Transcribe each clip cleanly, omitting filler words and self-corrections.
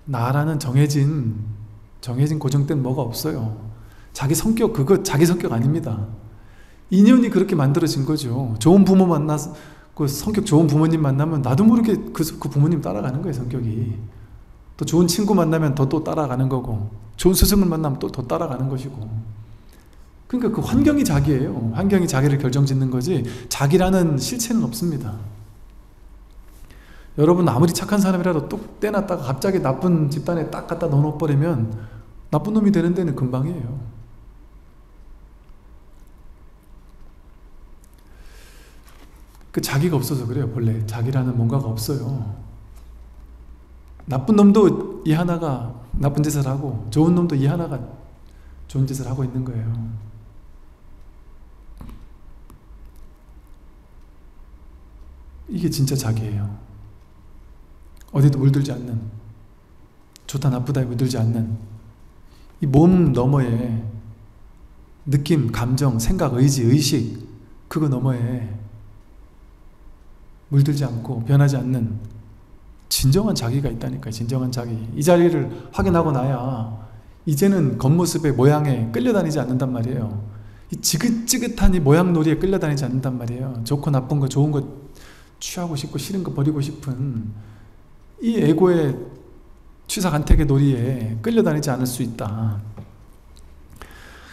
나라는 정해진 고정된 뭐가 없어요. 자기 성격, 그거 자기 성격 아닙니다. 인연이 그렇게 만들어진 거죠. 좋은 부모 만나서, 그 성격 좋은 부모님 만나면 나도 모르게 그 부모님 따라가는 거예요, 성격이. 또 좋은 친구 만나면 또 따라가는 거고, 좋은 스승을 만나면 또 더 따라가는 것이고. 그러니까 그 환경이 자기예요. 환경이 자기를 결정짓는 거지, 자기라는 실체는 없습니다. 여러분 아무리 착한 사람이라도 뚝 떼놨다가 갑자기 나쁜 집단에 딱 갖다 넣어버리면 나쁜 놈이 되는 데는 금방이에요. 그 자기가 없어서 그래요. 본래 자기라는 뭔가가 없어요. 나쁜 놈도 이 하나가 나쁜 짓을 하고, 좋은 놈도 이 하나가 좋은 짓을 하고 있는 거예요. 이게 진짜 자기예요. 어디도 물들지 않는, 좋다 나쁘다에 물들지 않는, 이 몸 너머에 느낌, 감정, 생각, 의지, 의식, 그거 너머에 물들지 않고 변하지 않는 진정한 자기가 있다니까요. 진정한 자기. 이 자리를 확인하고 나야 이제는 겉모습의 모양에 끌려다니지 않는단 말이에요. 이 지긋지긋한 이 모양놀이에 끌려다니지 않는단 말이에요. 좋고 나쁜 거, 좋은 거 취하고 싶고 싫은 거 버리고 싶은 이 에고의 취사간택의 놀이에 끌려다니지 않을 수 있다.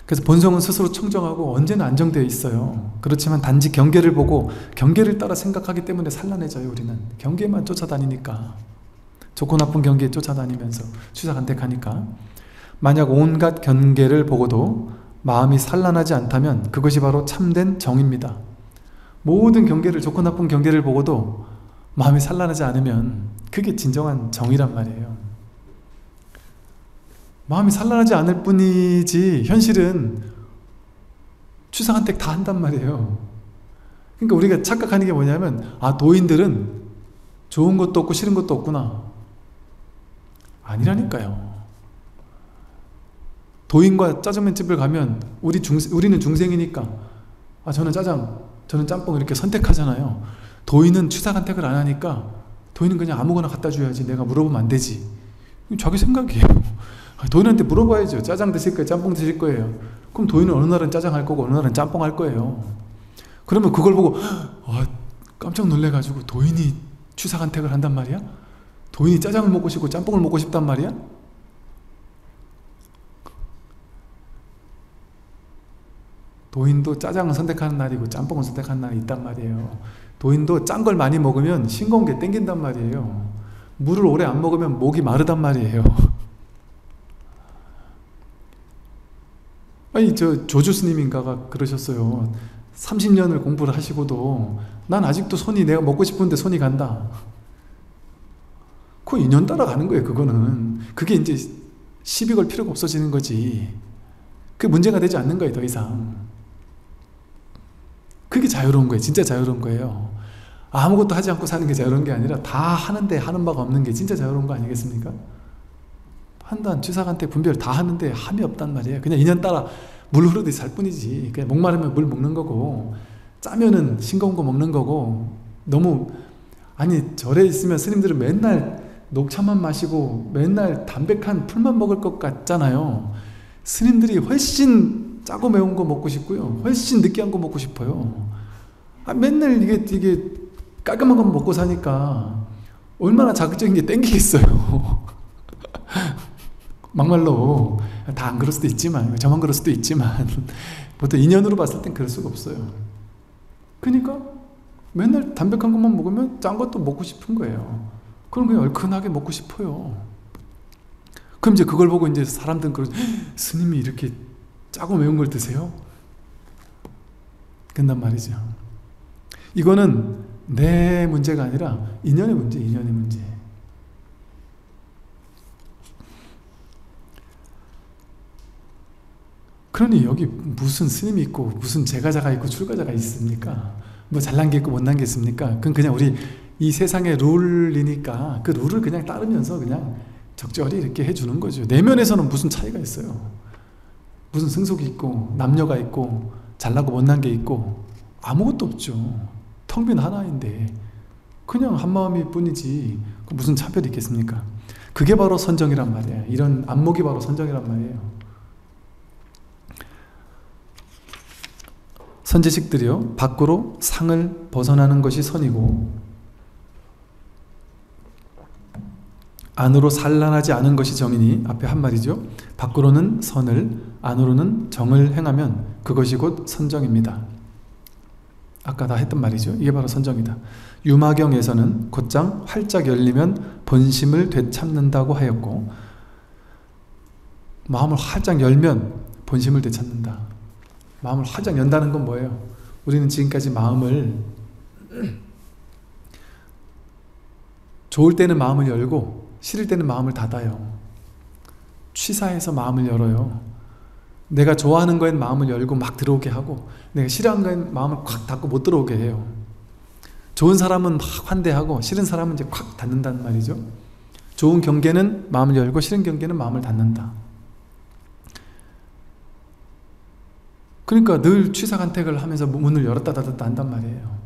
그래서 본성은 스스로 청정하고 언제나 안정되어 있어요. 그렇지만 단지 경계를 보고 경계를 따라 생각하기 때문에 산란해져요. 우리는 경계만 쫓아다니니까, 좋고 나쁜 경계에 쫓아다니면서 취사간택하니까. 만약 온갖 경계를 보고도 마음이 산란하지 않다면 그것이 바로 참된 정입니다. 모든 경계를, 좋고 나쁜 경계를 보고도 마음이 산란하지 않으면 그게 진정한 정이란 말이에요. 마음이 산란하지 않을 뿐이지 현실은 취사간택 다 한단 말이에요. 그러니까 우리가 착각하는 게 뭐냐면, 아, 도인들은 좋은 것도 없고 싫은 것도 없구나. 아니라니까요. 도인과 짜장면집을 가면 우리는 중생이니까, 아, 저는 짜장, 저는 짬뽕 이렇게 선택하잖아요. 도인은 취사간택을 안 하니까 도인은 그냥 아무거나 갖다 줘야지, 내가 물어보면 안 되지. 자기 생각이에요. 도인한테 물어봐야죠. 짜장 드실 거예요? 짬뽕 드실 거예요? 그럼 도인은 어느 날은 짜장 할 거고 어느 날은 짬뽕 할 거예요. 그러면 그걸 보고 깜짝 놀래가지고 도인이 취사간택을 한단 말이야? 도인이 짜장을 먹고 싶고 짬뽕을 먹고 싶단 말이야? 도인도 짜장을 선택하는 날이고 짬뽕을 선택하는 날이 있단 말이에요. 도인도 짠 걸 많이 먹으면 싱거운 게 땡긴단 말이에요. 물을 오래 안 먹으면 목이 마르단 말이에요. 아니, 조주 스님인가가 그러셨어요. 30년을 공부를 하시고도 난 아직도 손이, 내가 먹고 싶은데 손이 간다. 그 인연 따라가는 거예요. 그거는. 그게 이제 시비 걸 필요가 없어지는 거지. 그게 문제가 되지 않는 거예요. 더 이상. 그게 자유로운 거예요. 진짜 자유로운 거예요. 아무것도 하지 않고 사는 게 자유로운 게 아니라 다 하는데 하는 바가 없는 게 진짜 자유로운 거 아니겠습니까? 판단, 취사간택, 분별 다 하는데 함이 없단 말이에요. 그냥 인연 따라 물 흐르듯이 살 뿐이지. 그냥 목마르면 물 먹는 거고, 짜면은 싱거운 거 먹는 거고. 너무, 아니, 절에 있으면 스님들은 맨날 녹차만 마시고 맨날 담백한 풀만 먹을 것 같잖아요. 스님들이 훨씬 짜고 매운 거 먹고 싶고요, 훨씬 느끼한 거 먹고 싶어요. 맨날 이게 깔끔한 거 먹고 사니까 얼마나 자극적인 게 땡기겠어요. 막말로 다 안 그럴 수도 있지만, 저만 그럴 수도 있지만 보통 인연으로 봤을 땐 그럴 수가 없어요. 그러니까 맨날 담백한 것만 먹으면 짠 것도 먹고 싶은 거예요. 그럼 그냥 얼큰하게 먹고 싶어요. 그럼 이제 그걸 보고 이제 사람들은 그러죠. 스님이 이렇게 짜고 매운 걸 드세요? 그런단 말이죠. 이거는 내 문제가 아니라 인연의 문제, 인연의 문제. 그러니 여기 무슨 스님이 있고 무슨 제가자가 있고 출가자가 있습니까? 뭐 잘난 게 있고 못난 게 있습니까? 그건 그냥 우리 이 세상의 룰이니까 그 룰을 그냥 따르면서 그냥 적절히 이렇게 해주는 거죠. 내면에서는 무슨 차이가 있어요? 무슨 승속이 있고 남녀가 있고 잘나고 못난 게 있고 아무것도 없죠. 텅 빈 하나인데 그냥 한마음일 뿐이지 무슨 차별이 있겠습니까? 그게 바로 선정이란 말이에요. 이런 안목이 바로 선정이란 말이에요. 선지식들이요, 밖으로 상을 벗어나는 것이 선이고 안으로 산란하지 않은 것이 정이니, 앞에 한 말이죠. 밖으로는 선을, 안으로는 정을 행하면 그것이 곧 선정입니다. 아까 다 했던 말이죠. 이게 바로 선정이다. 유마경에서는 곧장 활짝 열리면 본심을 되찾는다고 하였고, 마음을 활짝 열면 본심을 되찾는다. 마음을 활짝 연다는 건 뭐예요? 우리는 지금까지 마음을 좋을 때는 마음을 열고 싫을 때는 마음을 닫아요. 취사해서 마음을 열어요. 내가 좋아하는 거엔 마음을 열고 막 들어오게 하고, 내가 싫어하는 거엔 마음을 콱 닫고 못 들어오게 해요. 좋은 사람은 막 환대하고 싫은 사람은 이제 콱 닫는다는 말이죠. 좋은 경계는 마음을 열고 싫은 경계는 마음을 닫는다. 그러니까 늘 취사간택을 하면서 문을 열었다 닫았다 한단 말이에요.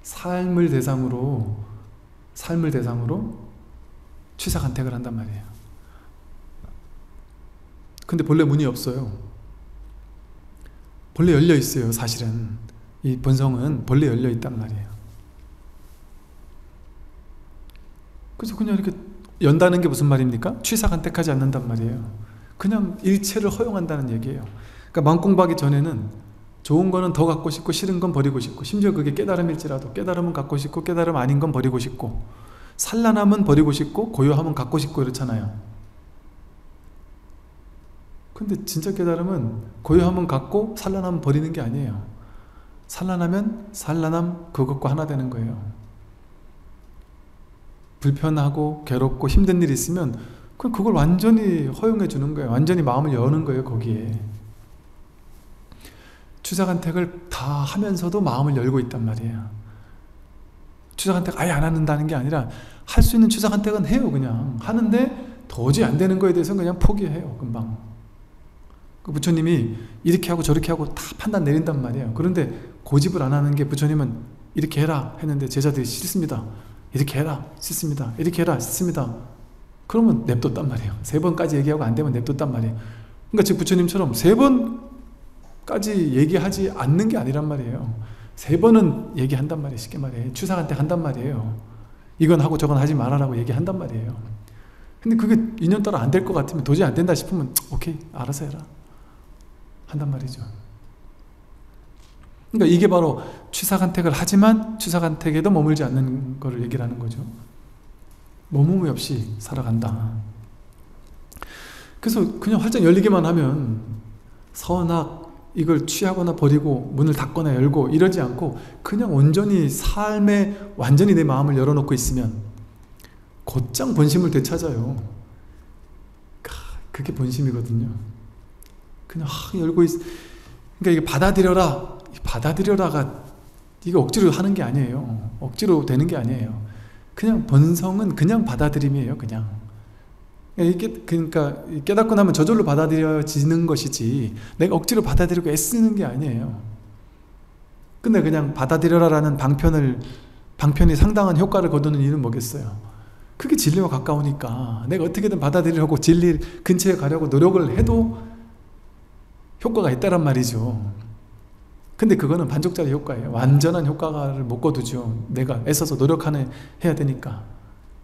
삶을 대상으로 취사간택을 한단 말이에요. 근데 본래 문이 없어요. 본래 열려 있어요. 사실은 이 본성은 본래 열려 있단 말이에요. 그래서 그냥 이렇게 연다는 게 무슨 말입니까? 취사간택하지 않는단 말이에요. 그냥 일체를 허용한다는 얘기예요. 그러니까 마음 공부하기 전에는 좋은 거는 더 갖고 싶고 싫은 건 버리고 싶고, 심지어 그게 깨달음일지라도 깨달음은 갖고 싶고 깨달음 아닌 건 버리고 싶고, 산란함은 버리고 싶고 고요함은 갖고 싶고 이렇잖아요. 근데 진짜 깨달음은 고요함은 갖고 산란함은 버리는 게 아니에요. 산란하면 산란함 그것과 하나 되는 거예요. 불편하고 괴롭고 힘든 일이 있으면 그걸 완전히 허용해 주는 거예요. 완전히 마음을 여는 거예요. 거기에 취사간택을 다 하면서도 마음을 열고 있단 말이에요. 취사간택 아예 안 한다는 게 아니라 할 수 있는 취사간택은 해요. 그냥 하는데 도저히 안 되는 거에 대해서는 그냥 포기해요. 금방. 그 부처님이 이렇게 하고 저렇게 하고 다 판단 내린단 말이에요. 그런데 고집을 안 하는 게, 부처님은 이렇게 해라 했는데 제자들이 싫습니다. 이렇게 해라 싫습니다. 이렇게 해라 싫습니다. 그러면 냅뒀단 말이에요. 3번까지 얘기하고 안 되면 냅뒀단 말이에요. 그러니까 즉 부처님처럼 3번까지 얘기하지 않는 게 아니란 말이에요. 3번은 얘기한단 말이에요. 쉽게 말해 취사간택 한단 말이에요. 이건 하고 저건 하지 말아라고 얘기한단 말이에요. 근데 그게 인연 따라 안 될 것 같으면, 도저히 안 된다 싶으면 오케이 알아서 해라 한단 말이죠. 그러니까 이게 바로 취사간택을 하지만 취사간택에도 머물지 않는 거를 얘기를 하는 거죠. 머무름이 없이 살아간다. 그래서 그냥 활짝 열리기만 하면 선악 이걸 취하거나 버리고 문을 닫거나 열고 이러지 않고 그냥 온전히 삶에 완전히 내 마음을 열어놓고 있으면 곧장 본심을 되찾아요. 그게 본심이거든요. 그냥 열고 그러니까 이게 받아들여라가 이거 억지로 하는 게 아니에요. 억지로 되는 게 아니에요. 그냥 본성은 그냥 받아들임이에요. 그냥 이게 그러니까 깨닫고 나면 저절로 받아들여지는 것이지 내가 억지로 받아들이고 애쓰는 게 아니에요. 근데 그냥 받아들여라라는 방편이 상당한 효과를 거두는 이유는 뭐겠어요? 그게 진리와 가까우니까 내가 어떻게든 받아들이려고 진리 근처에 가려고 노력을 해도 효과가 있다란 말이죠. 근데 그거는 반쪽짜리 효과예요. 완전한 효과를 못 거두죠. 내가 애써서 해야 되니까.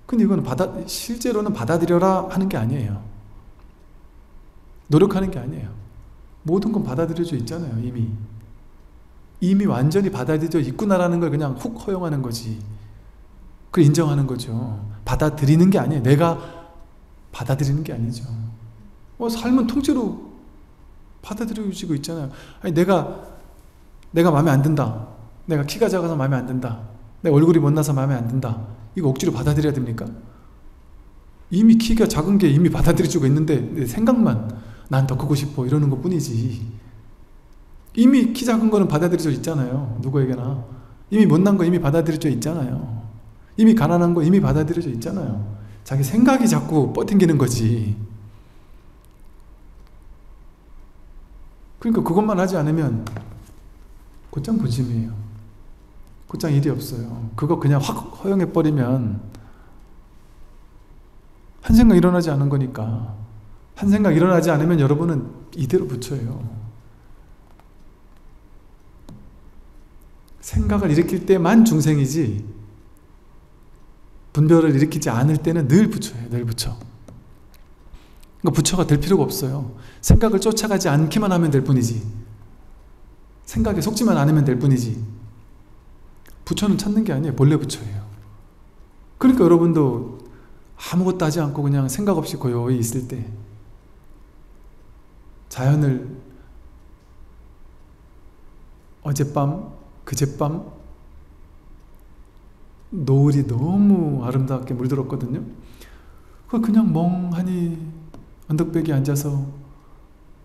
근데 이거는 실제로는 받아들여라 하는 게 아니에요. 노력하는 게 아니에요. 모든 건 받아들여져 있잖아요. 이미 완전히 받아들여져 있구나라는 걸 그냥 훅 허용하는 거지. 그걸 인정하는 거죠. 받아들이는 게 아니에요. 내가 받아들이는 게 아니죠. 삶은 통째로 받아들여지고 있잖아요. 아니 내가 마음에 안 든다. 내가 키가 작아서 마음에 안 든다. 내 얼굴이 못나서 마음에 안 든다. 이거 억지로 받아들여야 됩니까? 이미 키가 작은 게 이미 받아들여지고 있는데 내 생각만 난 더 크고 싶어 이러는 것 뿐이지. 이미 키 작은 거는 받아들여져 있잖아요. 누구에게나. 이미 못난 거 이미 받아들여져 있잖아요. 이미 가난한 거 이미 받아들여져 있잖아요. 자기 생각이 자꾸 뻗팅기는 거지. 그러니까 그것만 하지 않으면 곧장 본심이에요. 곧장 일이 없어요. 그거 그냥 확 허용해버리면 한 생각 일어나지 않은 거니까. 한 생각 일어나지 않으면 여러분은 이대로 부처예요. 생각을 일으킬 때만 중생이지 분별을 일으키지 않을 때는 늘 부처예요. 늘 부처. 그러니까 부처가 될 필요가 없어요. 생각을 쫓아가지 않기만 하면 될 뿐이지, 생각에 속지만 않으면 될 뿐이지, 부처는 찾는 게 아니에요. 본래 부처예요. 그러니까 여러분도 아무것도 하지 않고 그냥 생각 없이 고요히 있을 때 자연을 어젯밤, 그젯밤 노을이 너무 아름답게 물들었거든요. 그걸 그냥 멍하니 언덕배기에 앉아서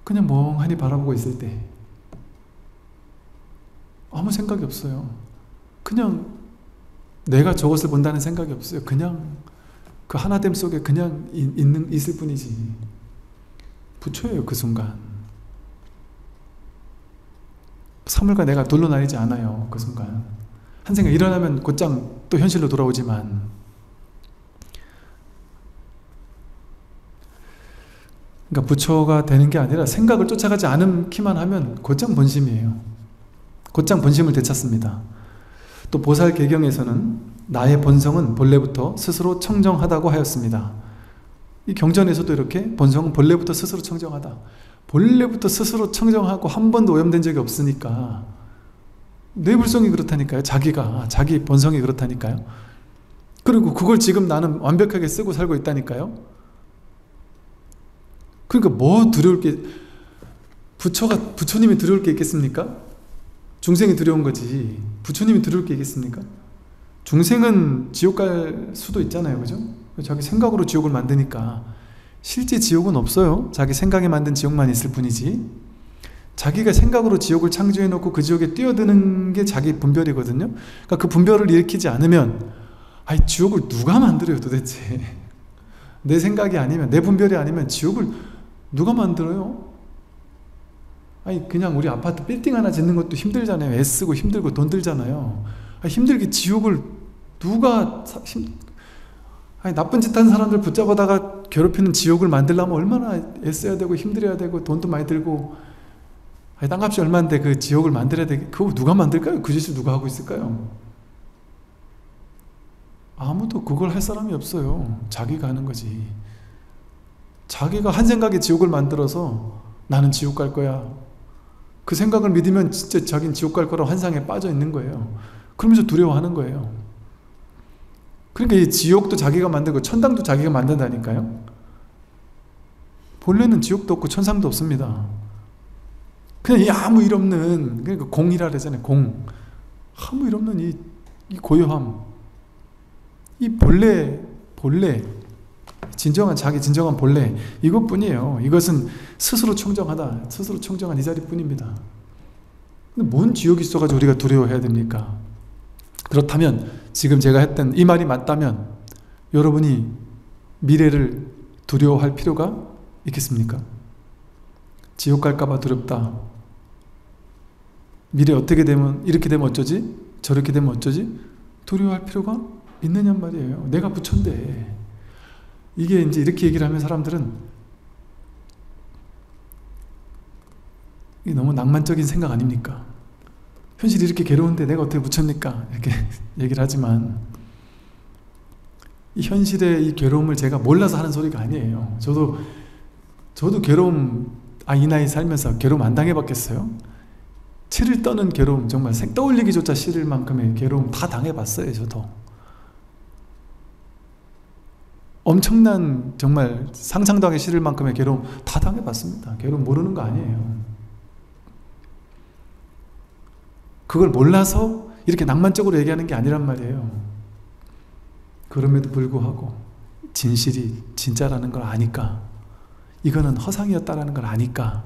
그냥 멍하니 바라보고 있을 때 아무 생각이 없어요. 그냥 내가 저것을 본다는 생각이 없어요. 그냥 그 하나됨 속에 그냥 있을 뿐이지. 부처예요. 그 순간 사물과 내가 둘러 나뉘지 않아요. 그 순간 한 생각 일어나면 곧장 또 현실로 돌아오지만, 그러니까 부처가 되는 게 아니라 생각을 쫓아가지 않기만 하면 곧장 본심이에요. 곧장 본심을 되찾습니다. 또 보살개경에서는 나의 본성은 본래부터 스스로 청정하다고 하였습니다. 이 경전에서도 이렇게 본성은 본래부터 스스로 청정하다. 본래부터 스스로 청정하고 한 번도 오염된 적이 없으니까 내 불성이 그렇다니까요. 자기 본성이 그렇다니까요. 그리고 그걸 지금 나는 완벽하게 쓰고 살고 있다니까요. 그러니까 뭐 두려울 게, 부처님이 두려울 게 있겠습니까? 중생이 두려운 거지 부처님이 두려울 게 있겠습니까? 중생은 지옥 갈 수도 있잖아요. 그죠? 자기 생각으로 지옥을 만드니까. 실제 지옥은 없어요. 자기 생각에 만든 지옥만 있을 뿐이지. 자기가 생각으로 지옥을 창조해 놓고 그 지옥에 뛰어드는 게 자기 분별이거든요. 그러니까 그 분별을 일으키지 않으면, 아니 지옥을 누가 만들어요 도대체? 내 생각이 아니면, 내 분별이 아니면 지옥을 누가 만들어요? 아니 그냥 우리 아파트 빌딩 하나 짓는 것도 힘들잖아요. 애쓰고 힘들고 돈 들잖아요. 아니, 힘들게 지옥을 누가 아니 나쁜 짓 한 사람들 붙잡아다가 괴롭히는 지옥을 만들려면 얼마나 애써야 되고 힘들어야 되고 돈도 많이 들고, 아니 땅값이 얼마인데 그 지옥을 만들어야 되게, 그거 누가 만들까요? 그 짓을 누가 하고 있을까요? 아무도 그걸 할 사람이 없어요. 자기가 하는 거지. 자기가 한 생각에 지옥을 만들어서 나는 지옥 갈 거야, 그 생각을 믿으면 진짜 자기는 지옥 갈 거라고 환상에 빠져 있는 거예요. 그러면서 두려워하는 거예요. 그러니까 이 지옥도 자기가 만들고 천당도 자기가 만든다니까요. 본래는 지옥도 없고 천상도 없습니다. 그냥 이 아무 일 없는, 그러니까 공이라 그러잖아요. 공. 아무 일 없는 이 고요함, 이 본래 진정한 자기, 진정한 본래, 이것뿐이에요. 이것은 스스로 청정하다, 스스로 청정한 이 자리뿐입니다. 근데 뭔 지옥이 있어가지고 우리가 두려워해야 됩니까? 그렇다면 지금 제가 했던 이 말이 맞다면 여러분이 미래를 두려워할 필요가 있겠습니까? 지옥 갈까봐 두렵다, 미래 어떻게 되면, 이렇게 되면 어쩌지, 저렇게 되면 어쩌지, 두려워할 필요가 있느냔 말이에요. 내가 부처인데. 이게 이제 이렇게 얘기를 하면 사람들은 이게 너무 낭만적인 생각 아닙니까? 현실이 이렇게 괴로운데 내가 어떻게 부처입니까? 이렇게 얘기를 하지만, 이 현실의 이 괴로움을 제가 몰라서 하는 소리가 아니에요. 저도 괴로움, 이 나이 살면서 괴로움 안 당해봤겠어요? 치를 떠는 괴로움, 정말 떠올리기조차 싫을 만큼의 괴로움 다 당해봤어요. 저도 엄청난, 정말 상상도 하기 싫을 만큼의 괴로움 다 당해봤습니다. 괴로움 모르는 거 아니에요. 그걸 몰라서 이렇게 낭만적으로 얘기하는 게 아니란 말이에요. 그럼에도 불구하고 진실이 진짜라는 걸 아니까, 이거는 허상이었다라는 걸 아니까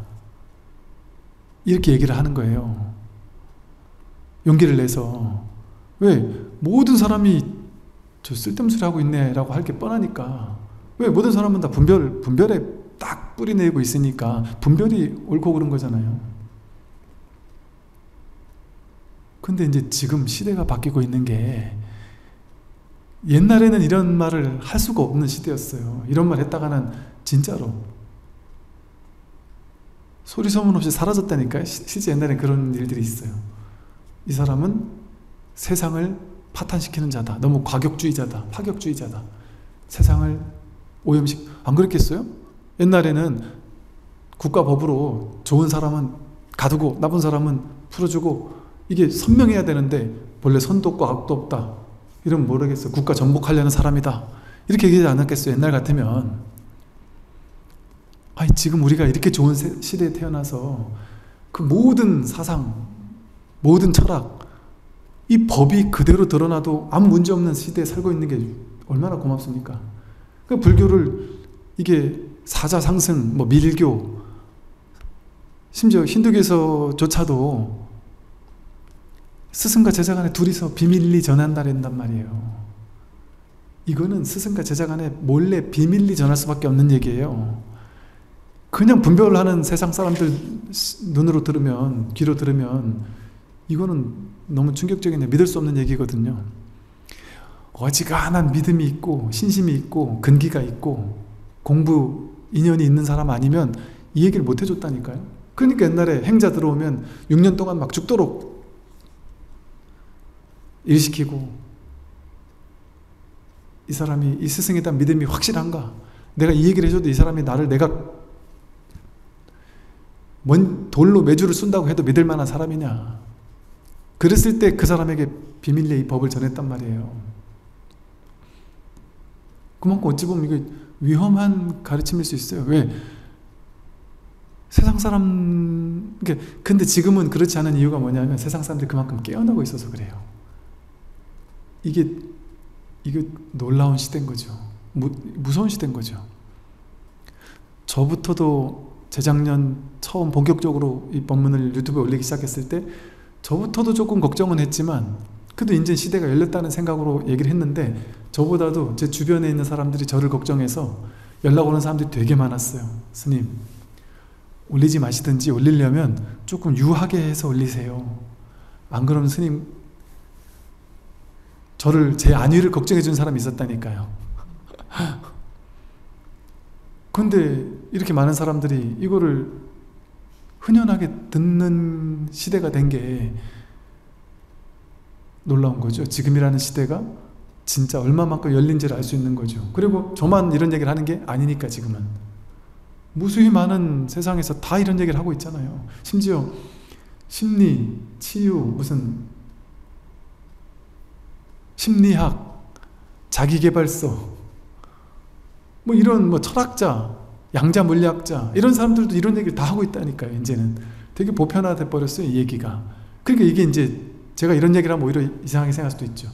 이렇게 얘기를 하는 거예요. 용기를 내서. 왜? 모든 사람이 저 쓸데없는 소리 하고 있네 라고 할 게 뻔하니까. 왜? 모든 사람은 다 분별에 딱 뿌리 내고 있으니까 분별이 옳고 그른 거잖아요. 근데 이제 지금 시대가 바뀌고 있는 게, 옛날에는 이런 말을 할 수가 없는 시대였어요. 이런 말 했다가는 진짜로 소리 소문 없이 사라졌다니까요. 실제 옛날엔 그런 일들이 있어요. 이 사람은 세상을 파탄시키는 자다. 너무 과격주의자다. 파격주의자다. 세상을 오염식, 안 그랬겠어요? 옛날에는 국가법으로 좋은 사람은 가두고 나쁜 사람은 풀어주고 이게 선명해야 되는데 본래 선도 없고 악도 없다. 이러면 모르겠어요. 국가 전복하려는 사람이다. 이렇게 얘기하지 않았겠어요. 옛날 같으면. 아니, 지금 우리가 이렇게 좋은 시대에 태어나서 그 모든 사상, 모든 철학, 이 법이 그대로 드러나도 아무 문제 없는 시대에 살고 있는 게 얼마나 고맙습니까? 그 불교를 이게 사자상승, 뭐 밀교, 심지어 힌두교에서조차도 스승과 제자 간에 둘이서 비밀리 전한다 한단 말이에요. 이거는 스승과 제자 간에 몰래 비밀리 전할 수밖에 없는 얘기예요. 그냥 분별을 하는 세상 사람들 눈으로 들으면, 귀로 들으면 이거는 너무 충격적이네. 믿을 수 없는 얘기거든요. 어지간한 믿음이 있고 신심이 있고 근기가 있고 공부 인연이 있는 사람 아니면 이 얘기를 못 해줬다니까요. 그러니까 옛날에 행자 들어오면 6년 동안 막 죽도록 일시키고, 이 사람이 이 스승에 대한 믿음이 확실한가? 내가 이 얘기를 해줘도 이 사람이 나를 내가 돌로 매주를 쏜다고 해도 믿을 만한 사람이냐? 그랬을 때 그 사람에게 비밀리에 이 법을 전했단 말이에요. 그만큼 어찌 보면 이게 위험한 가르침일 수 있어요. 왜? 세상 사람, 근데 지금은 그렇지 않은 이유가 뭐냐면 세상 사람들이 그만큼 깨어나고 있어서 그래요. 이게 놀라운 시대인 거죠. 무서운 시대인 거죠. 저부터도 재작년 처음 본격적으로 이 법문을 유튜브에 올리기 시작했을 때 저부터도 조금 걱정은 했지만 그래도 이제 시대가 열렸다는 생각으로 얘기를 했는데, 저보다도 제 주변에 있는 사람들이 저를 걱정해서 연락 오는 사람들이 되게 많았어요. 스님, 올리지 마시든지 올리려면 조금 유하게 해서 올리세요. 안 그러면 스님, 저를, 제 안위를 걱정해 준 사람이 있었다니까요. 근데 이렇게 많은 사람들이 이거를 흔연하게 듣는 시대가 된 게 놀라운 거죠. 지금이라는 시대가 진짜 얼마만큼 열린지를 알 수 있는 거죠. 그리고 저만 이런 얘기를 하는 게 아니니까. 지금은 무수히 많은 세상에서 다 이런 얘기를 하고 있잖아요. 심지어 심리, 치유, 무슨 심리학, 자기계발서, 뭐 이런 뭐 철학자, 양자 물리학자, 이런 사람들도 이런 얘기를 다 하고 있다니까요. 이제는 되게 보편화돼 버렸어요, 이 얘기가. 그러니까 이게 이제 제가 이런 얘기를 하면 오히려 이상하게 생각할 수도 있죠.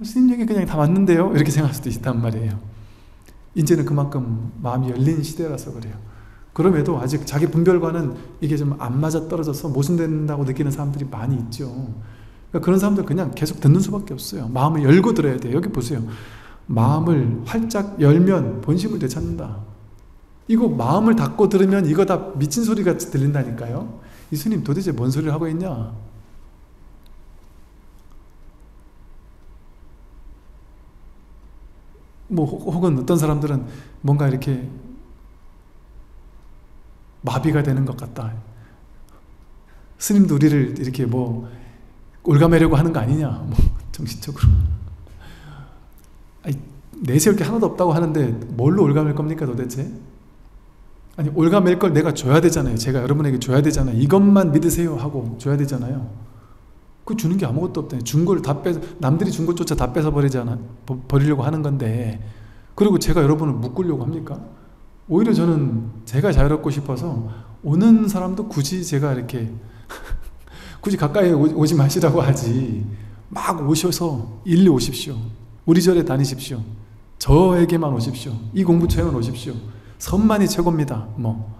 스님 얘기 그냥 다 맞는데요? 이렇게 생각할 수도 있단 말이에요. 이제는 그만큼 마음이 열린 시대라서 그래요. 그럼에도 아직 자기 분별과는 이게 좀 안 맞아 떨어져서 모순된다고 느끼는 사람들이 많이 있죠. 그러니까 그런 사람들 그냥 계속 듣는 수밖에 없어요. 마음을 열고 들어야 돼요. 여기 보세요. 마음을 활짝 열면 본심을 되찾는다. 이거 마음을 닫고 들으면 이거 다 미친 소리가 들린다니까요. 이 스님 도대체 뭔 소리를 하고 있냐? 뭐 혹은 어떤 사람들은 뭔가 이렇게 마비가 되는 것 같다. 스님도 우리를 이렇게 뭐 올가매려고 하는 거 아니냐, 뭐 정신적으로. 아니, 내세울 게 하나도 없다고 하는데 뭘로 올가맬 겁니까 도대체? 아니, 올가맬 걸 내가 줘야 되잖아요. 제가 여러분에게 줘야 되잖아요. 이것만 믿으세요 하고 줘야 되잖아요. 그 주는 게 아무것도 없다. 준 걸 다 뺏어, 남들이 준 것조차 다 뺏어 버리려고 하는 건데, 그리고 제가 여러분을 묶으려고 합니까? 오히려 저는 제가 자유롭고 싶어서 오는 사람도 굳이 제가 이렇게 굳이 가까이 오지 마시라고 하지, 막 오셔서 일리 오십시오. 우리 절에 다니십시오. 저에게만 오십시오. 이 공부처에만 오십시오. 선만이 최고입니다. 뭐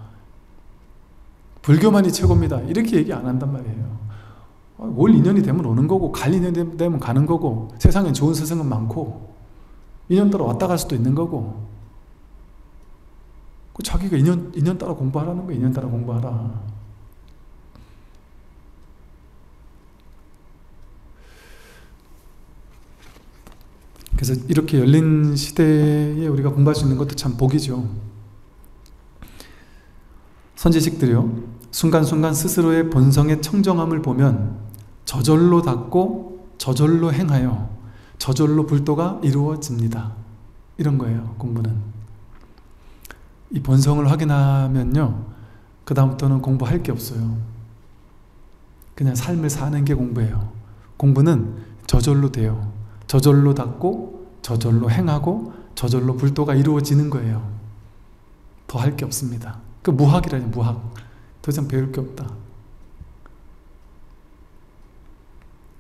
불교만이 최고입니다. 이렇게 얘기 안 한단 말이에요. 올 인연이 되면 오는 거고, 갈 인연이 되면 가는 거고, 세상에 좋은 스승은 많고, 인연 따라 왔다 갈 수도 있는 거고, 자기가 인연 따라 공부하라는 거예요. 인연 따라 공부하라. 그래서 이렇게 열린 시대에 우리가 공부할 수 있는 것도 참 복이죠. 선지식들이요, 순간순간 스스로의 본성의 청정함을 보면 저절로 닫고 저절로 행하여 저절로 불도가 이루어집니다. 이런 거예요, 공부는. 이 본성을 확인하면요, 그 다음부터는 공부할 게 없어요. 그냥 삶을 사는 게 공부예요. 공부는 저절로 돼요. 저절로 닫고 저절로 행하고 저절로 불도가 이루어지는 거예요. 더 할 게 없습니다. 그 무학이라니, 무학. 더 이상 배울 게 없다.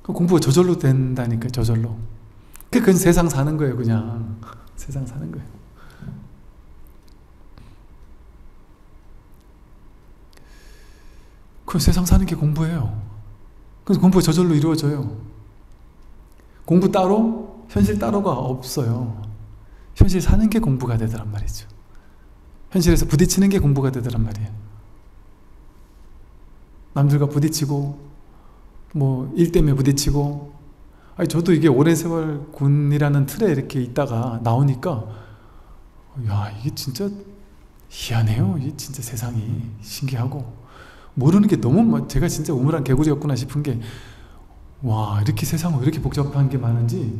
그 공부가 저절로 된다니까요, 저절로. 그건 세상 사는 거예요, 그냥. 세상 사는 거예요. 그 세상 사는 게 공부예요. 그래서 공부가 저절로 이루어져요. 공부 따로, 현실 따로가 없어요. 현실 사는 게 공부가 되더란 말이죠. 현실에서 부딪히는 게 공부가 되더란 말이에요. 남들과 부딪히고, 뭐 일 때문에 부딪히고. 아니, 저도 이게 오랜 세월 군이라는 틀에 이렇게 있다가 나오니까, 야, 이게 진짜 희한해요. 이게 진짜 세상이 신기하고, 모르는 게 너무, 제가 진짜 우물한 개구리였구나 싶은 게, 와, 이렇게 세상은 왜 이렇게 복잡한 게 많은지,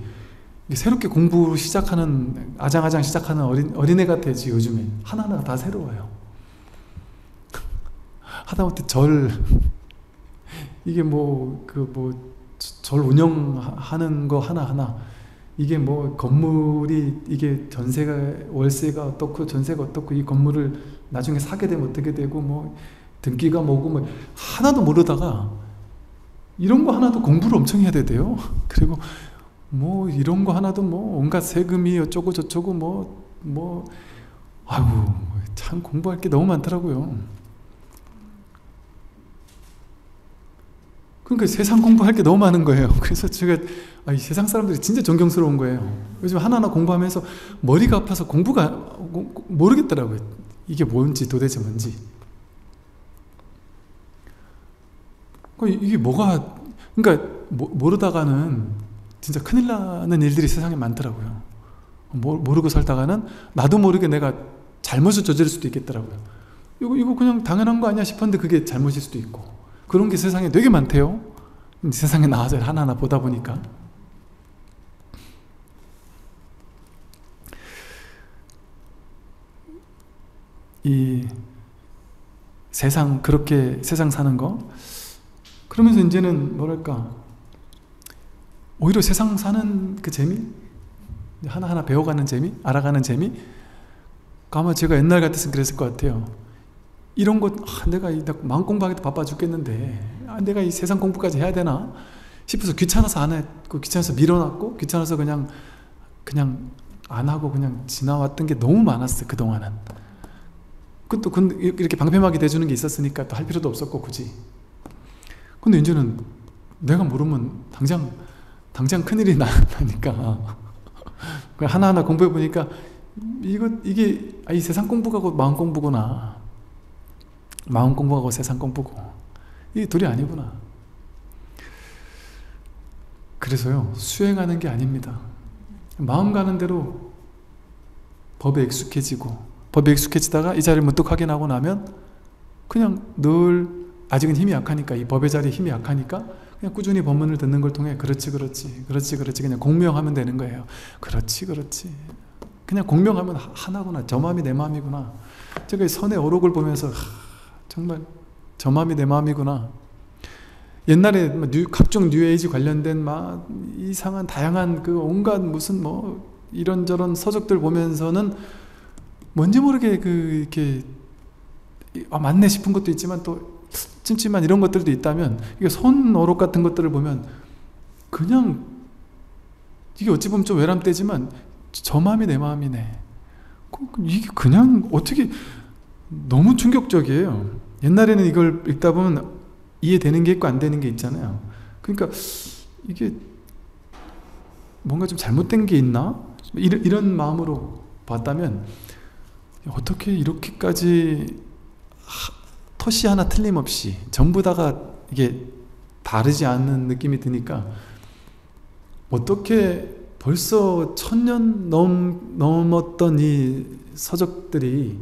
새롭게 공부 시작하는, 아장아장 시작하는 어린애 같아지. 요즘에 하나하나가 다 새로워요. 하다못해 이게 절 운영하는 거 하나하나, 이게 뭐 건물이, 이게 전세가, 월세가 어떻고 전세가 어떻고, 이 건물을 나중에 사게 되면 어떻게 되고, 뭐 등기가 뭐고, 뭐 하나도 모르다가 이런 거 하나도 공부를 엄청 해야 돼요. 그리고 뭐 이런 거 하나도 뭐 온갖 세금이 어쩌고 저쩌고 아이고, 참 공부할 게 너무 많더라고요. 그러니까 세상 공부할 게 너무 많은 거예요. 그래서 제가 이 세상 사람들이 진짜 존경스러운 거예요. 요즘 하나하나 공부하면서 머리가 아파서 공부가 모르겠더라고요. 이게 뭔지, 도대체 뭔지. 이게 뭐가, 그러니까 모르다가는 진짜 큰일 나는 일들이 세상에 많더라고요. 모르고 살다가는 나도 모르게 내가 잘못을 저지를 수도 있겠더라고요. 이거 그냥 당연한 거 아니야 싶었는데 그게 잘못일 수도 있고. 그런 게 세상에 되게 많대요. 세상에 나와서 하나하나 보다 보니까. 이 세상, 그렇게 세상 사는 거, 그러면서 이제는 뭐랄까, 오히려 세상 사는 그 재미? 하나하나 배워가는 재미? 알아가는 재미? 아마 제가 옛날 같았으면 그랬을 것 같아요. 이런 것, 내가 마음 공부하기도 바빠 죽겠는데, 내가 이 세상 공부까지 해야 되나 싶어서 귀찮아서 안 했고, 귀찮아서 밀어놨고, 귀찮아서 그냥 안 하고 그냥 지나왔던 게 너무 많았어요, 그동안은. 또 이렇게 방패막이 돼주는 게 있었으니까 또 할 필요도 없었고, 굳이. 근데 이제는 내가 모르면 당장 큰일이 나니까 하나하나 공부해 보니까 이게 이 세상 공부하고 마음 공부구나. 마음 공부하고 세상 공부고 이게 둘이 아니구나. 그래서요, 수행하는 게 아닙니다. 마음 가는 대로 법에 익숙해지고, 법에 익숙해지다가 이 자리를 문득 확인하고 나면 그냥 늘, 아직은 힘이 약하니까, 이 법의 자리에 힘이 약하니까 그냥 꾸준히 법문을 듣는 걸 통해 그렇지 그냥 공명하면 되는 거예요. 그렇지 그냥 공명하면 하나구나. 저 마음이 내 마음이구나. 제가 이 선의 어록을 보면서 정말 저 마음이 내 마음이구나. 옛날에 각종 뉴에이지 관련된 막 이상한 다양한 그 온갖 무슨 뭐 이런저런 서적들 보면서는 뭔지 모르게 이렇게 맞네 싶은 것도 있지만 또 찜찜한 이런 것들도 있다면, 이게 손 어록 같은 것들을 보면 그냥 이게 어찌 보면 좀 외람되지만 저 마음이 내 마음이네. 이게 그냥 어떻게 너무 충격적이에요. 옛날에는 이걸 읽다 보면 이해되는 게 있고 안 되는 게 있잖아요. 그러니까 이게 뭔가 좀 잘못된 게 있나? 이런 마음으로 봤다면 어떻게 이렇게까지 토시 하나 틀림없이 전부 다가 이게 다르지 않는 느낌이 드니까 어떻게 벌써 1000년 넘었던 이 서적들이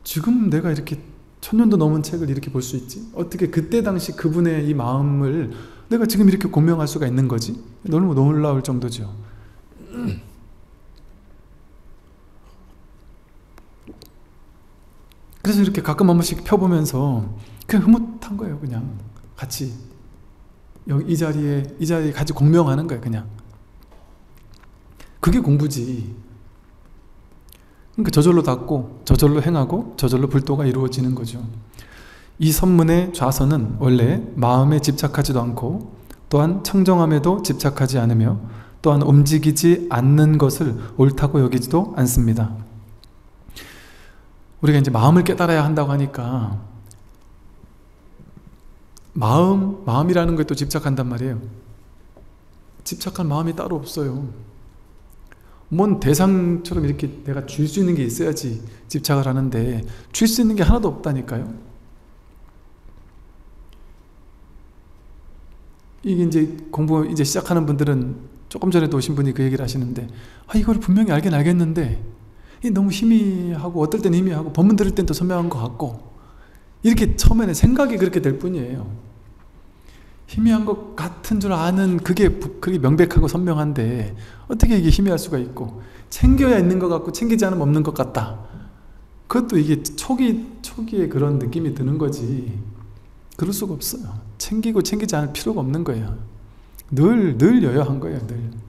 지금 내가 이렇게 1000년도 넘은 책을 이렇게 볼 수 있지? 어떻게 그때 당시 그분의 이 마음을 내가 지금 이렇게 공명할 수가 있는 거지? 너무 놀라울 정도죠. 그래서 이렇게 가끔 한 번씩 펴보면서 그냥 흐뭇한 거예요. 그냥 같이 여기 이 자리에 같이 공명하는 거예요. 그냥 그게 공부지. 그러니까 저절로 닦고 저절로 행하고 저절로 불도가 이루어지는 거죠. 이 선문의 좌선은 원래 마음에 집착하지도 않고 또한 청정함에도 집착하지 않으며 또한 움직이지 않는 것을 옳다고 여기지도 않습니다. 우리가 이제 마음을 깨달아야 한다고 하니까 마음이라는 거에 또 집착한단 말이에요. 집착한 마음이 따로 없어요. 뭔 대상처럼 이렇게 내가 줄 수 있는 게 있어야지 집착을 하는데 줄 수 있는 게 하나도 없다니까요. 이게 이제 공부 이제 시작하는 분들은 조금 전에도 오신 분이 그 얘기를 하시는데 이걸 분명히 알긴 알겠는데 너무 희미하고 어떨 땐 희미하고 법문 들을 땐 또 선명한 것 같고 이렇게 처음에는 생각이 그렇게 될 뿐이에요. 희미한 것 같은 줄 아는 그게 명백하고 선명한데 어떻게 이게 희미할 수가 있고 챙겨야 있는 것 같고 챙기지 않으면 없는 것 같다. 그것도 이게 초기에 그런 느낌이 드는 거지 그럴 수가 없어요. 챙기고 챙기지 않을 필요가 없는 거예요. 늘 여여한 거예요.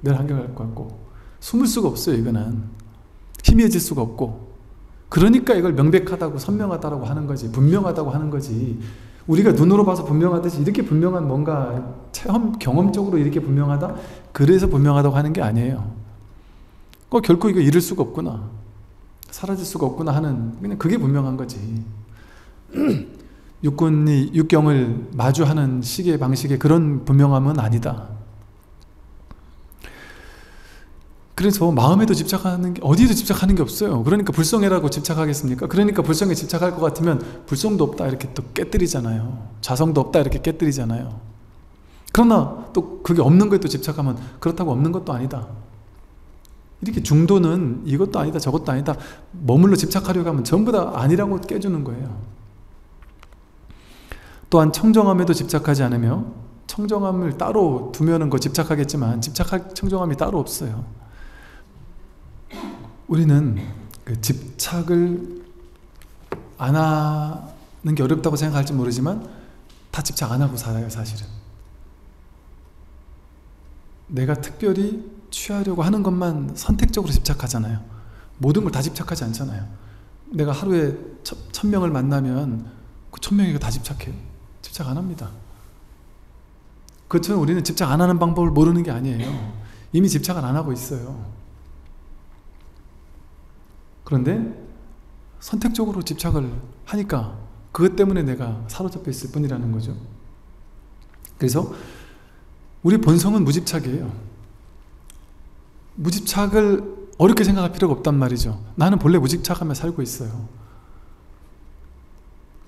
늘 한결같을 것 같고 숨을 수가 없어요. 이거는 희미해질 수가 없고 그러니까 이걸 명백하다고 선명하다고 하는 거지 분명하다고 하는 거지 우리가 눈으로 봐서 분명하듯이 이렇게 분명한 뭔가 경험적으로 이렇게 분명하다? 그래서 분명하다고 하는 게 아니에요. 결코 이거 잃을 수가 없구나 사라질 수가 없구나 하는 그냥 그게 분명한 거지. 육경을 마주하는 시계 방식의 그런 분명함은 아니다. 그래서 마음에도 집착하는 게 어디에도 집착하는 게 없어요. 그러니까 불성애라고 집착하겠습니까? 그러니까 불성에 집착할 것 같으면 불성도 없다 이렇게 또 깨뜨리잖아요. 자성도 없다 이렇게 깨뜨리잖아요. 그러나 또 그게 없는 거에 또 집착하면 그렇다고 없는 것도 아니다. 이렇게 중도는 이것도 아니다 저것도 아니다 머물러 집착하려고 하면 전부 다 아니라고 깨주는 거예요. 또한 청정함에도 집착하지 않으며 청정함을 따로 두면은 집착하겠지만 집착할 청정함이 따로 없어요. 우리는 그 집착을 안 하는 게 어렵다고 생각할지 모르지만 다 집착 안 하고 살아요. 사실은 내가 특별히 취하려고 하는 것만 선택적으로 집착하잖아요. 모든 걸 다 집착하지 않잖아요. 내가 하루에 1000명을 만나면 그 1000명이 다 집착해요. 집착 안 합니다. 그렇지만 우리는 집착 안 하는 방법을 모르는 게 아니에요. 이미 집착을 안 하고 있어요. 그런데 선택적으로 집착을 하니까 그것 때문에 내가 사로잡혀 있을 뿐이라는 거죠. 그래서 우리 본성은 무집착이에요. 무집착을 어렵게 생각할 필요가 없단 말이죠. 나는 본래 무집착하며 살고 있어요.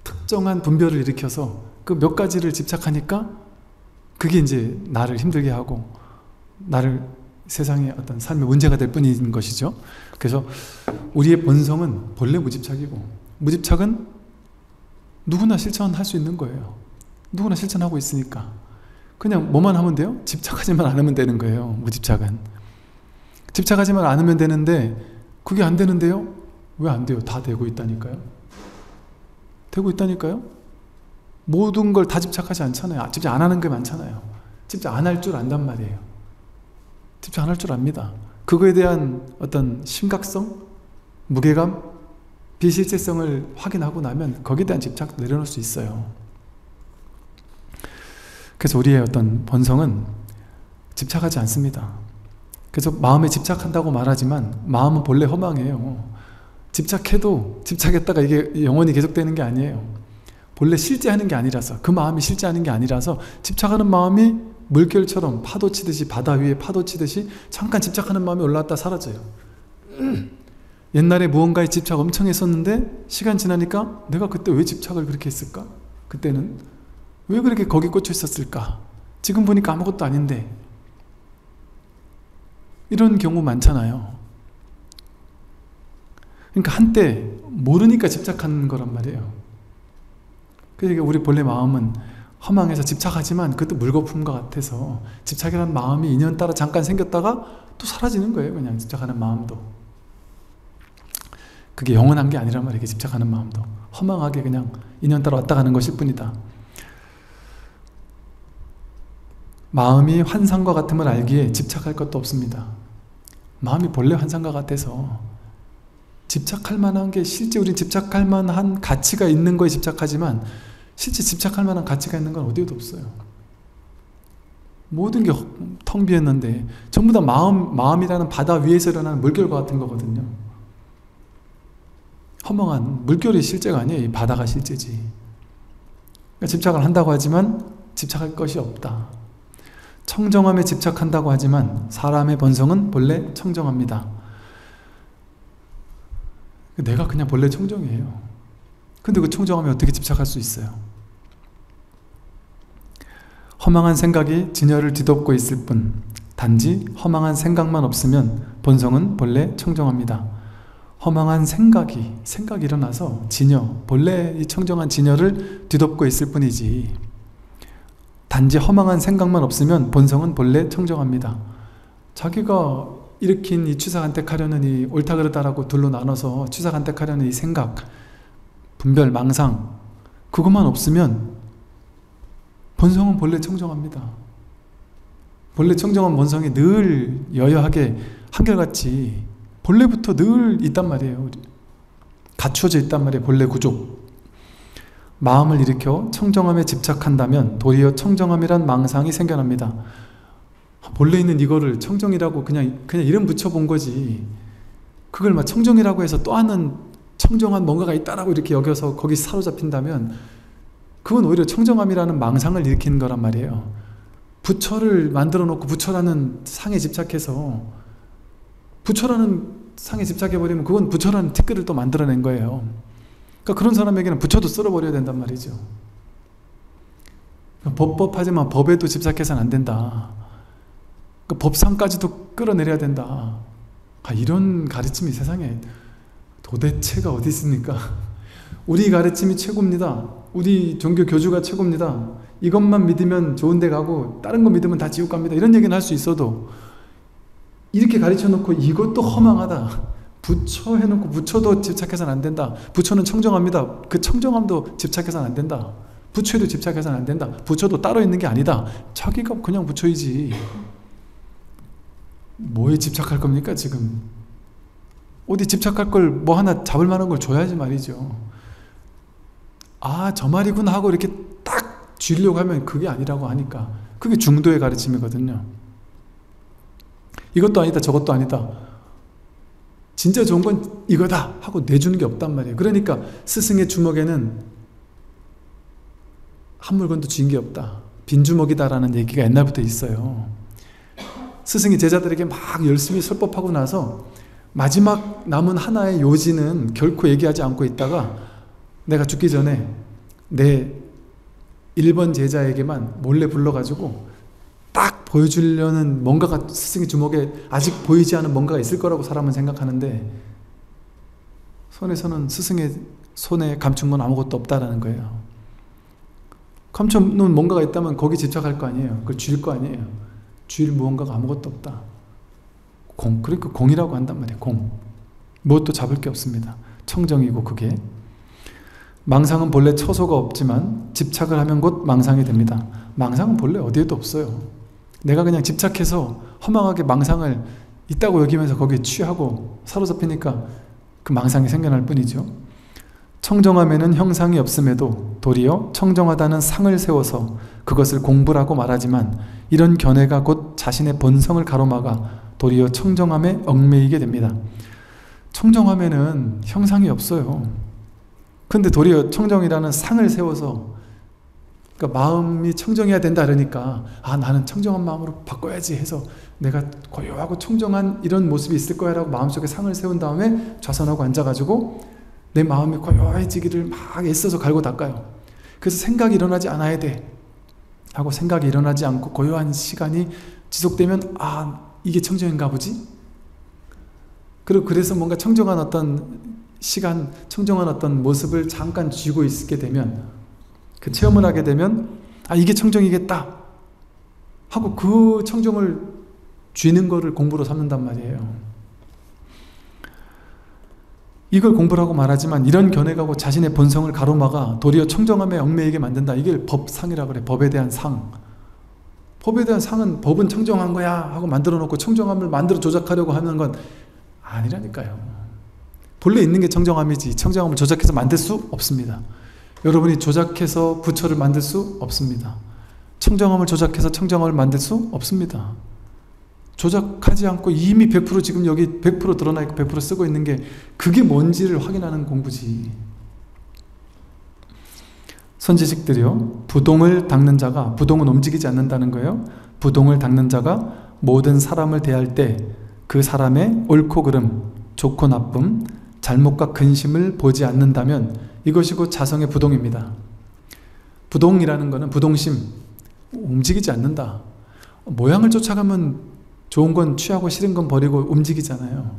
특정한 분별을 일으켜서 그 몇 가지를 집착하니까 그게 이제 나를 힘들게 하고 나를 세상의 어떤 삶의 문제가 될 뿐인 것이죠. 그래서 우리의 본성은 본래 무집착이고 무집착은 누구나 실천할 수 있는 거예요. 누구나 실천하고 있으니까 그냥 뭐만 하면 돼요? 집착하지만 않으면 되는 거예요. 무집착은 집착하지만 않으면 되는데 그게 안 되는데요? 왜 안 돼요? 다 되고 있다니까요. 되고 있다니까요. 모든 걸 다 집착하지 않잖아요. 집착 안 하는 게 많잖아요. 집착 안 할 줄 안단 말이에요. 집착 안 할 줄 압니다. 그거에 대한 어떤 심각성, 무게감, 비실제성을 확인하고 나면 거기에 대한 집착 내려놓을 수 있어요. 그래서 우리의 어떤 본성은 집착하지 않습니다. 그래서 마음에 집착한다고 말하지만 마음은 본래 허망해요. 집착해도 집착했다가 이게 영원히 계속되는 게 아니에요. 본래 실제하는 게 아니라서 그 마음이 실제하는 게 아니라서 집착하는 마음이 물결처럼 파도 치듯이 바다 위에 파도 치듯이 잠깐 집착하는 마음이 올라왔다 사라져요. 옛날에 무언가에 집착 엄청 했었는데 시간 지나니까 내가 그때 왜 집착을 그렇게 했을까? 그때는 왜 그렇게 거기 꽂혀 있었을까? 지금 보니까 아무것도 아닌데 이런 경우 많잖아요. 그러니까 한때 모르니까 집착하는 거란 말이에요. 그러니까 우리 본래 마음은 허망해서 집착하지만 그것도 물거품과 같아서 집착이라는 마음이 인연 따라 잠깐 생겼다가 또 사라지는 거예요. 그냥 집착하는 마음도. 그게 영원한 게 아니란 말이에요. 집착하는 마음도 허망하게 그냥 인연 따라 왔다 가는 것일 뿐이다. 마음이 환상과 같음을 알기에 집착할 것도 없습니다. 마음이 본래 환상과 같아서 집착할 만한 게 실제 우린 집착할 만한 가치가 있는 거에 집착하지만 실제 집착할 만한 가치가 있는 건 어디에도 없어요. 모든 게 텅 비었는데 전부 다 마음이라는 바다 위에서 일어나는 물결과 같은 거거든요. 허망한 물결이 실제가 아니에요. 이 바다가 실제지. 그러니까 집착을 한다고 하지만 집착할 것이 없다. 청정함에 집착한다고 하지만 사람의 본성은 본래 청정합니다. 내가 그냥 본래 청정이에요. 근데 그 청정함에 어떻게 집착할 수 있어요? 허망한 생각이 진열을 뒤덮고 있을 뿐 단지 허망한 생각만 없으면 본성은 본래 청정합니다. 허망한 생각이 일어나서 진여, 본래 이 청정한 진여를 뒤덮고 있을 뿐이지 단지 허망한 생각만 없으면 본성은 본래 청정합니다. 자기가 일으킨 이 취사간택하려는 이 옳다 그르다라고 둘로 나눠서 취사간택하려는 이 생각, 분별, 망상 그것만 없으면 본성은 본래 청정합니다. 본래 청정한 본성이 늘 여여하게 한결같이 본래부터 늘 있단 말이에요. 갖추어져 있단 말이에요. 본래 구조. 마음을 일으켜 청정함에 집착한다면 도리어 청정함이란 망상이 생겨납니다. 본래 있는 이거를 청정이라고 그냥 이름 붙여본 거지. 그걸 막 청정이라고 해서 또 하는 청정한 뭔가가 있다라고 이렇게 여겨서 거기 사로잡힌다면 그건 오히려 청정함이라는 망상을 일으키는 거란 말이에요. 부처를 만들어 놓고 부처라는 상에 집착해서 부처라는 상에 집착해버리면 그건 부처라는 티끌을 또 만들어낸 거예요. 그러니까 그런 사람에게는 부처도 쓸어버려야 된단 말이죠. 법하지만 법에도 집착해서는 안 된다. 그러니까 법상까지도 끌어내려야 된다. 이런 가르침이 세상에 도대체가 어디 있습니까? 우리 가르침이 최고입니다. 우리 종교 교주가 최고입니다. 이것만 믿으면 좋은 데 가고 다른 거 믿으면 다 지옥 갑니다. 이런 얘기는 할 수 있어도 이렇게 가르쳐놓고 이것도 허망하다. 부처 해놓고 부처도 집착해서는 안 된다. 부처는 청정합니다. 그 청정함도 집착해서는 안 된다. 부처에도 집착해서는 안 된다. 부처도 따로 있는 게 아니다. 자기가 그냥 부처이지. 뭐에 집착할 겁니까 지금? 어디 집착할 걸 뭐 하나 잡을 만한 걸 줘야지 말이죠. 아, 저 말이구나 하고 이렇게 딱 쥐려고 하면 그게 아니라고 하니까 그게 중도의 가르침이거든요. 이것도 아니다 저것도 아니다. 진짜 좋은 건 이거다 하고 내주는 게 없단 말이에요. 그러니까 스승의 주먹에는 한 물건도 쥔 게 없다. 빈 주먹이다라는 얘기가 옛날부터 있어요. 스승이 제자들에게 막 열심히 설법하고 나서 마지막 남은 하나의 요지는 결코 얘기하지 않고 있다가 내가 죽기 전에 내 1번 제자에게만 몰래 불러가지고 딱 보여주려는 뭔가가 스승의 주먹에 아직 보이지 않은 뭔가가 있을 거라고 사람은 생각하는데 손에서는 스승의 손에 감춘 건 아무것도 없다라는 거예요. 감춰놓은 뭔가가 있다면 거기 집착할 거 아니에요. 그걸 쥘 거 아니에요. 쥘 무언가가 아무것도 없다. 그러니까 공이라고 한단 말이에요. 공. 무엇도 잡을 게 없습니다. 청정이고 그게. 망상은 본래 처소가 없지만 집착을 하면 곧 망상이 됩니다. 망상은 본래 어디에도 없어요. 내가 그냥 집착해서 허망하게 망상을 있다고 여기면서 거기에 취하고 사로잡히니까 그 망상이 생겨날 뿐이죠. 청정함에는 형상이 없음에도 도리어 청정하다는 상을 세워서 그것을 공부라고 말하지만 이런 견해가 곧 자신의 본성을 가로막아 도리어 청정함에 얽매이게 됩니다. 청정함에는 형상이 없어요. 근데 도리어 청정이라는 상을 세워서 그러니까 마음이 청정해야 된다 그러니까 아 나는 청정한 마음으로 바꿔야지 해서 내가 고요하고 청정한 이런 모습이 있을 거야 라고 마음속에 상을 세운 다음에 좌선하고 앉아가지고 내 마음이 고요해지기를 막 애써서 갈고 닦아요. 그래서 생각이 일어나지 않아야 돼 하고 생각이 일어나지 않고 고요한 시간이 지속되면 아 이게 청정인가 보지? 그리고 그래서 뭔가 청정한 어떤 시간, 청정한 어떤 모습을 잠깐 쥐고 있게 되면, 그 체험을 하게 되면 아, 이게 청정이겠다 하고 그 청정을 쥐는 거를 공부로 삼는단 말이에요. 이걸 공부라고 말하지만 이런 견해가고 자신의 본성을 가로막아 도리어 청정함에 얽매이게 만든다. 이게 법상이라고 그래. 법에 대한 상. 법에 대한 상은 법은 청정한 거야 하고 만들어 놓고 청정함을 만들어 조작하려고 하는 건 아니라니까요. 본래 있는 게 청정함이지 청정함을 조작해서 만들 수 없습니다. 여러분이 조작해서 부처를 만들 수 없습니다. 청정함을 조작해서 청정함을 만들 수 없습니다. 조작하지 않고 이미 100% 지금 여기 100% 드러나 있고 100% 쓰고 있는 게 그게 뭔지를 확인하는 공부지. 선지식들이요, 부동을 닦는 자가, 부동은 움직이지 않는다는 거예요. 부동을 닦는 자가 모든 사람을 대할 때 그 사람의 옳고 그름, 좋고 나쁨, 잘못과 근심을 보지 않는다면 이것이 곧 자성의 부동입니다. 부동이라는 것은 부동심, 움직이지 않는다. 모양을 쫓아가면 좋은 건 취하고 싫은 건 버리고 움직이잖아요.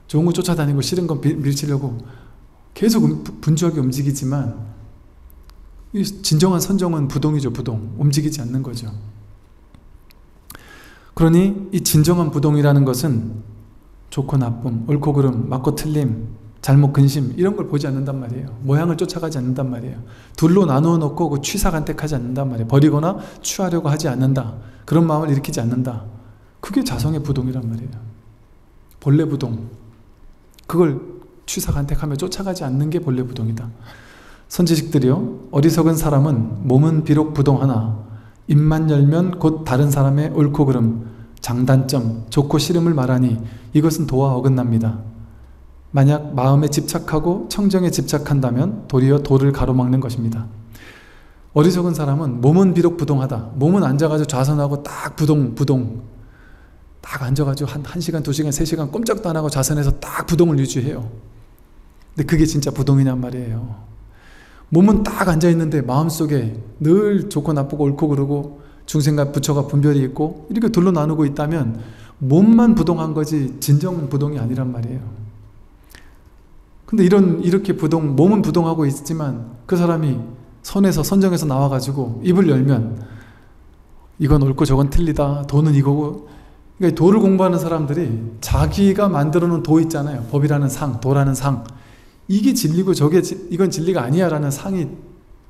좋은 거 쫓아다니고 싫은 건 밀치려고 계속 분주하게 움직이지만 진정한 선정은 부동이죠. 부동. 움직이지 않는 거죠. 그러니 이 진정한 부동이라는 것은 좋고 나쁨, 옳고 그름, 맞고 틀림, 잘못 근심 이런 걸 보지 않는단 말이에요. 모양을 쫓아가지 않는단 말이에요. 둘로 나누어 놓고 그 취사간택하지 않는단 말이에요. 버리거나 취하려고 하지 않는다. 그런 마음을 일으키지 않는다. 그게 자성의 부동이란 말이에요. 본래 부동. 그걸 취사간택하며 쫓아가지 않는 게 본래 부동이다. 선지식들이요, 어리석은 사람은 몸은 비록 부동하나 입만 열면 곧 다른 사람의 옳고 그름, 장단점, 좋고 싫음을 말하니 이것은 도와 어긋납니다. 만약 마음에 집착하고 청정에 집착한다면 도리어 도를 가로막는 것입니다. 어리석은 사람은 몸은 비록 부동하다. 몸은 앉아가지고 좌선하고 딱 부동 딱 앉아가지고 한 1시간, 2시간, 3시간 꼼짝도 안 하고 좌선해서 딱 부동을 유지해요. 근데 그게 진짜 부동이냔 말이에요. 몸은 딱 앉아있는데 마음속에 늘 좋고 나쁘고 옳고 그르고 중생과 부처가 분별이 있고 이렇게 둘로 나누고 있다면 몸만 부동한 거지 진정 부동이 아니란 말이에요. 근데 이렇게 몸은 부동하고 있지만 그 사람이 선정에서 나와가지고 입을 열면 이건 옳고 저건 틀리다, 도는 이거고. 그러니까 도를 공부하는 사람들이 자기가 만들어 놓은 도 있잖아요. 법이라는 상, 도라는 상. 이게 진리고 이건 진리가 아니야 라는 상이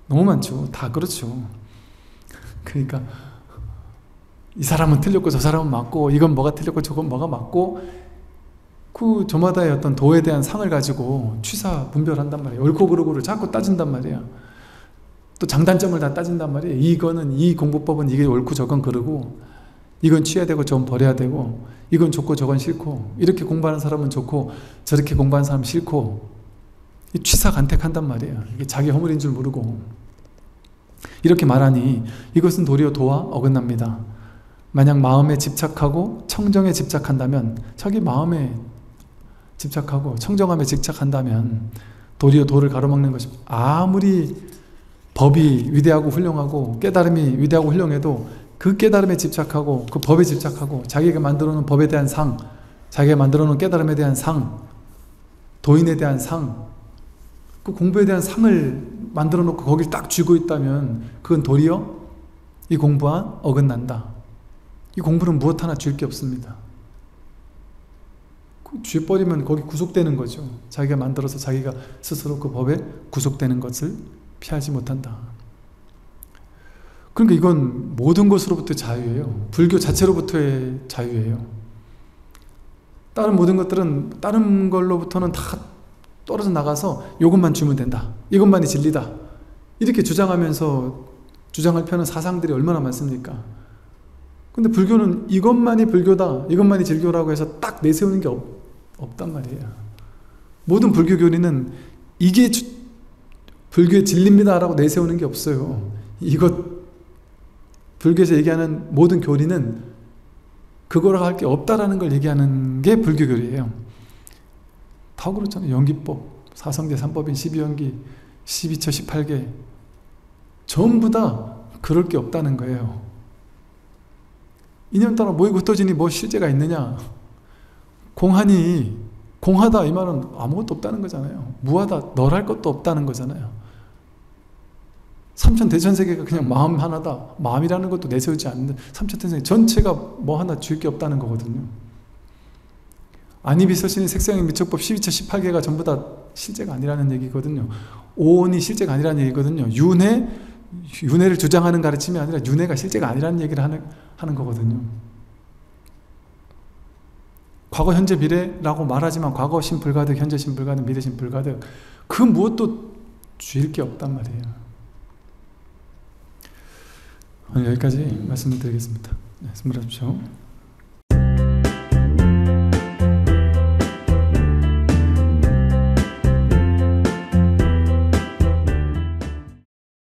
너무 많죠. 다 그렇죠. 그러니까 이 사람은 틀렸고 저 사람은 맞고 이건 뭐가 틀렸고 저건 뭐가 맞고 그 저마다의 어떤 도에 대한 상을 가지고 취사 분별한단 말이에요. 옳고 그르고를 자꾸 따진단 말이에요. 또 장단점을 다 따진단 말이에요. 이거는 이 공부법은 이게 옳고 저건 그르고 이건 취해야 되고 저건 버려야 되고 이건 좋고 저건 싫고 이렇게 공부하는 사람은 좋고 저렇게 공부하는 사람은 싫고 취사간택한단 말이에요. 이게 자기 허물인 줄 모르고 이렇게 말하니 이것은 도리어 도와 어긋납니다. 만약 마음에 집착하고 청정에 집착한다면 자기 마음에 집착하고 청정함에 집착한다면 도리어 도를 가로막는 것입니다. 아무리 법이 위대하고 훌륭하고 깨달음이 위대하고 훌륭해도 그 깨달음에 집착하고 그 법에 집착하고 자기가 만들어 놓은 법에 대한 상, 자기가 만들어 놓은 깨달음에 대한 상, 도인에 대한 상, 그 공부에 대한 상을 만들어 놓고 거길 딱 쥐고 있다면 그건 도리어 이 공부와 어긋난다. 이 공부는 무엇 하나 줄 게 없습니다. 쥐어버리면 거기 구속되는 거죠. 자기가 만들어서 자기가 스스로 그 법에 구속되는 것을 피하지 못한다. 그러니까 이건 모든 것으로부터 자유예요. 불교 자체로부터의 자유예요. 다른 모든 것들은 다른 걸로부터는 다 떨어져 나가서 이것만 주면 된다. 이것만이 진리다. 이렇게 주장할 편은 사상들이 얼마나 많습니까? 근데 불교는 이것만이 불교다, 이것만이 진교라고 해서 딱 내세우는 게 없단 말이에요. 모든 불교 교리는 이게 불교의 진리입니다 라고 내세우는 게 없어요. 불교에서 얘기하는 모든 교리는 그거라고 할 게 없다라는 걸 얘기하는 게 불교 교리예요. 다 그렇잖아요. 연기법, 사성제 3법인 12연기, 12처 18개 전부 다 그럴 게 없다는 거예요. 이념 따라 모이고 흩어지니 뭐 실제가 있느냐. 공하니, 공하다 이 말은 아무것도 없다는 거잖아요. 무하다, 널 할 것도 없다는 거잖아요. 삼천대천세계가 그냥 마음 하나다. 마음이라는 것도 내세우지 않는데 삼천대천세계 전체가 뭐 하나 줄 게 없다는 거거든요. 안이비설신이 색상의 미척법 12처 18개가 전부 다 실제가 아니라는 얘기거든요. 오온이 실제가 아니라는 얘기거든요. 윤회를 주장하는 가르침이 아니라 윤회가 실제가 아니라는 얘기를 하는 거거든요. 과거 현재 미래라고 말하지만 과거 신불가득, 현재 신불가득, 미래 신불가득, 그 무엇도 줄 게 없단 말이에요. 오늘 여기까지 말씀을 드리겠습니다. 네, 선물하십시오.